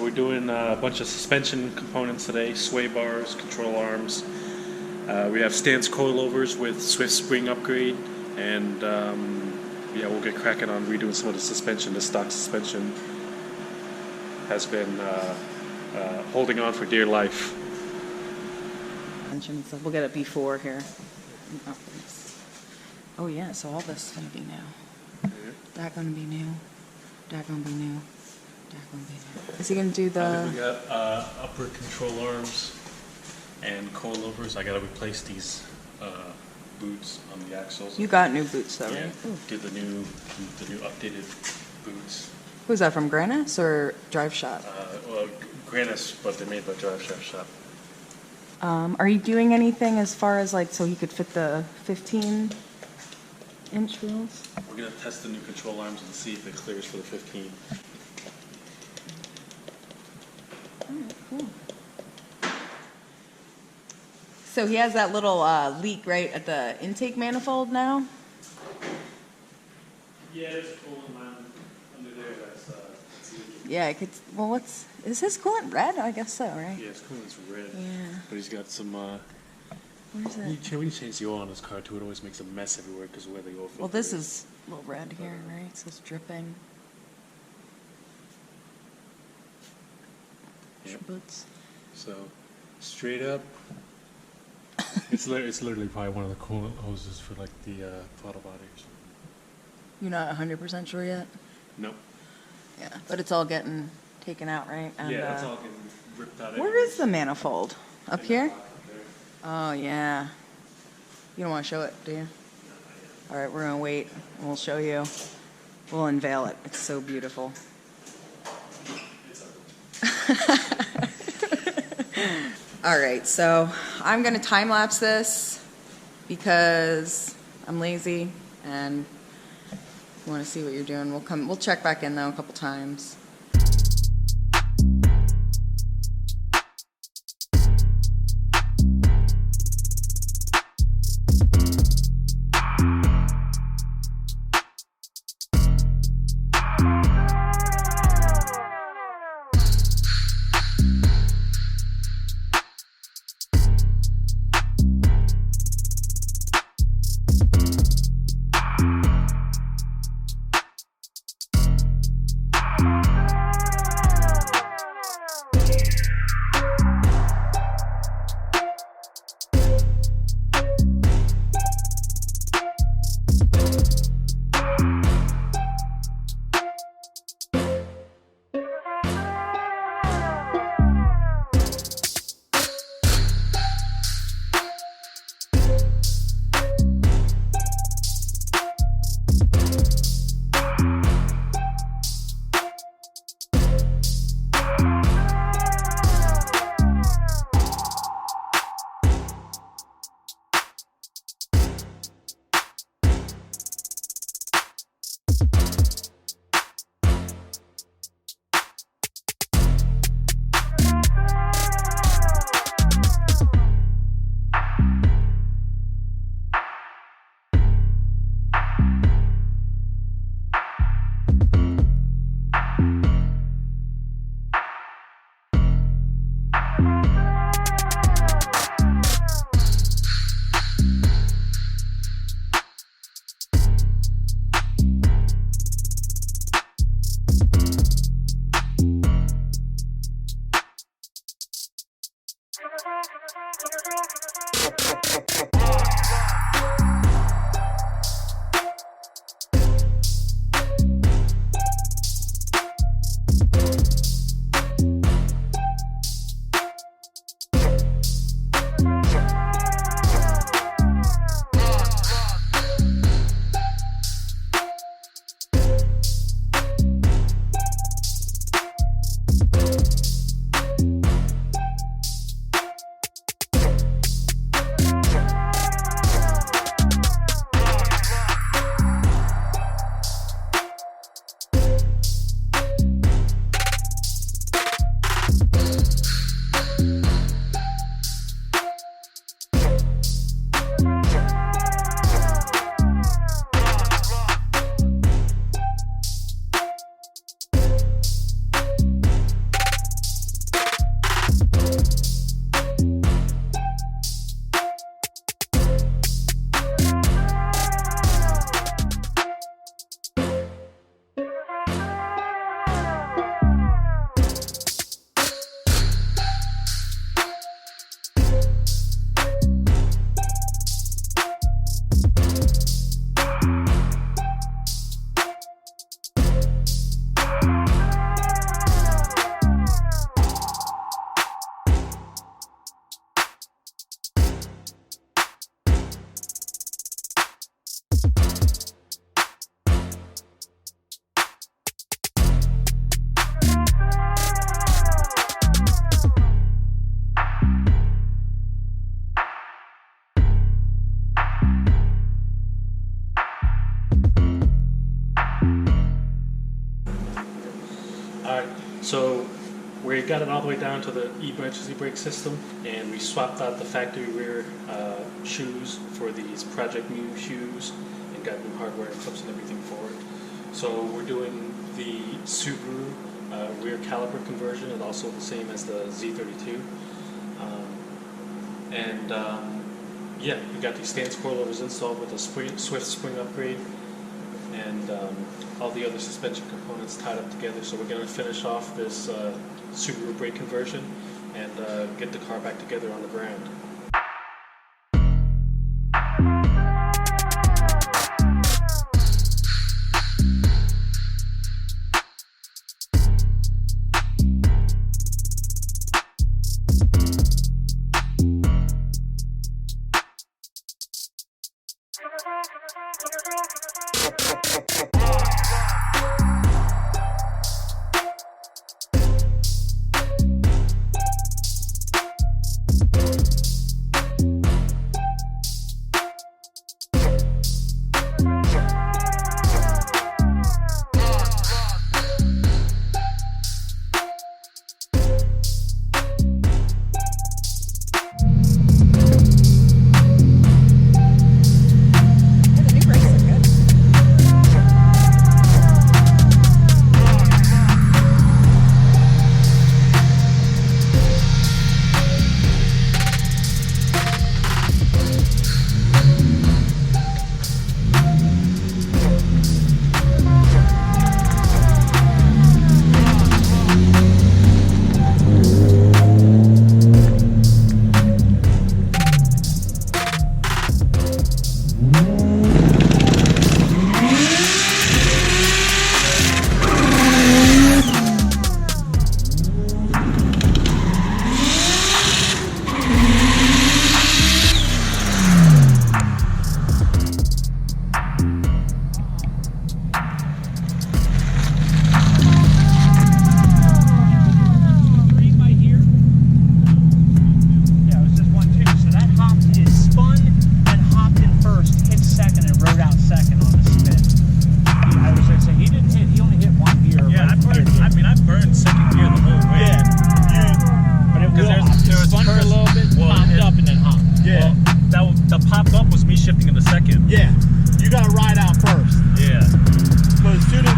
So we're doing a bunch of suspension components today, sway bars, control arms. We have stance coilovers with Swift spring upgrade, and yeah, we'll get cracking on redoing some of the suspension. The stock suspension has been holding on for dear life. So we'll get a B4 here. Oh yeah, so all this is going to be new. That going to be new. That going to be new. That going to be new. Is he going to do the... We got upper control arms and coilovers. I got to replace these boots on the axles. You got new boots though, yeah, right? Ooh. Did the new updated boots. Who's that, from Granis or Drive Shop? Well, Granis, but they're made by Drive Shop. Are you doing anything as far as like so he could fit the 15-inch wheels? We're gonna test the new control arms and see if it clears for the 15. Alright, cool. So he has that little leak right at the intake manifold now? Yeah, there's a coolant line under there that's leaking. Yeah, I could. Well, is his coolant red? I guess so, right? Yeah, his coolant's red. Yeah. But he's got some. Where's When it? you change the oil on his car too, it always makes a mess everywhere because of where the oil filter Well, this is a little red here, right? So it's dripping. Yep. Boots. So, straight up. It's literally probably one of the coolant hoses for like the throttle body or something. You're not 100% sure yet? Nope. Yeah, but it's all getting taken out, right? And, Yeah, it's all getting ripped out. Where is the manifold? Up here? Oh, yeah. You don't want to show it, do you? All right, we're going to wait, and we'll show you. We'll unveil it. It's so beautiful. All right, so I'm going to time-lapse this because I'm lazy and you want to see what you're doing. We'll check back in, though, a couple times. We got it all the way down to the emergency brake system, and we swapped out the factory rear shoes for these Project Mu shoes, and got new hardware and clips and everything for it. So we're doing the Subaru rear caliper conversion, and also the same as the Z32. Yeah, we got these stance coilovers installed with a Swift spring upgrade, and all the other suspension components tied up together. So we're going to finish off this Subaru brake conversion and get the car back together on the ground. Shifting in the second. Yeah, you got to ride out first. Yeah. But as soon as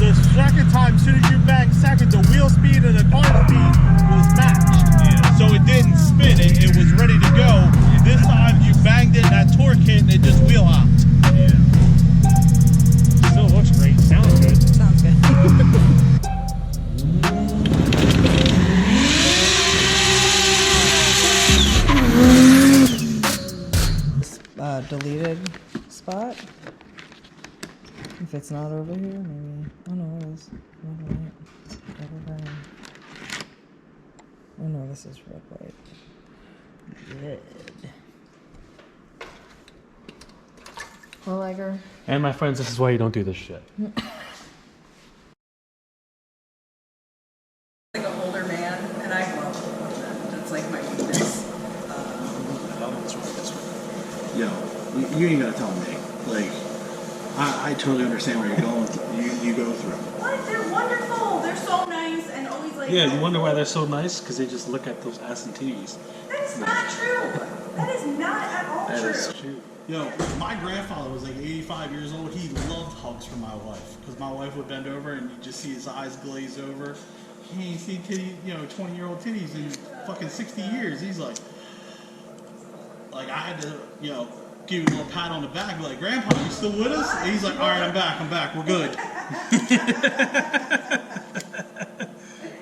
the second time, as soon as you banged second, the wheel speed and the car speed was matched. Yeah. So it didn't spin. It was ready to go. Yeah. This time you banged it, that torque hit, and it just wheel hopped. Yeah. Still looks great. Sounds good. Sounds good. Deleted spot. If it's not over here, maybe. Oh no, it is. Oh no, this is red, white. Red. Well, Liger. And my friends, this is why you don't do this shit. Like a older man, and I love that. That's like my weakness. Yo, you ain't gotta tell me. Like, I totally understand where you're going. You go through. What? They're wonderful. They're so nice and always like. Yeah, you wonder why they're so nice? Because they just look at those ass and titties. That's not true. That is not at all That true. is true. Yo, my grandfather was like 85 years old. He loved hugs from my wife because my wife would bend over and you just see his eyes glaze over. He ain't seen titties, 20-year-old titties in fucking 60 years. He's like I had to, give him a little pat on the back, be like, Grandpa, you still with us? And he's like, all right, I'm back, we're good.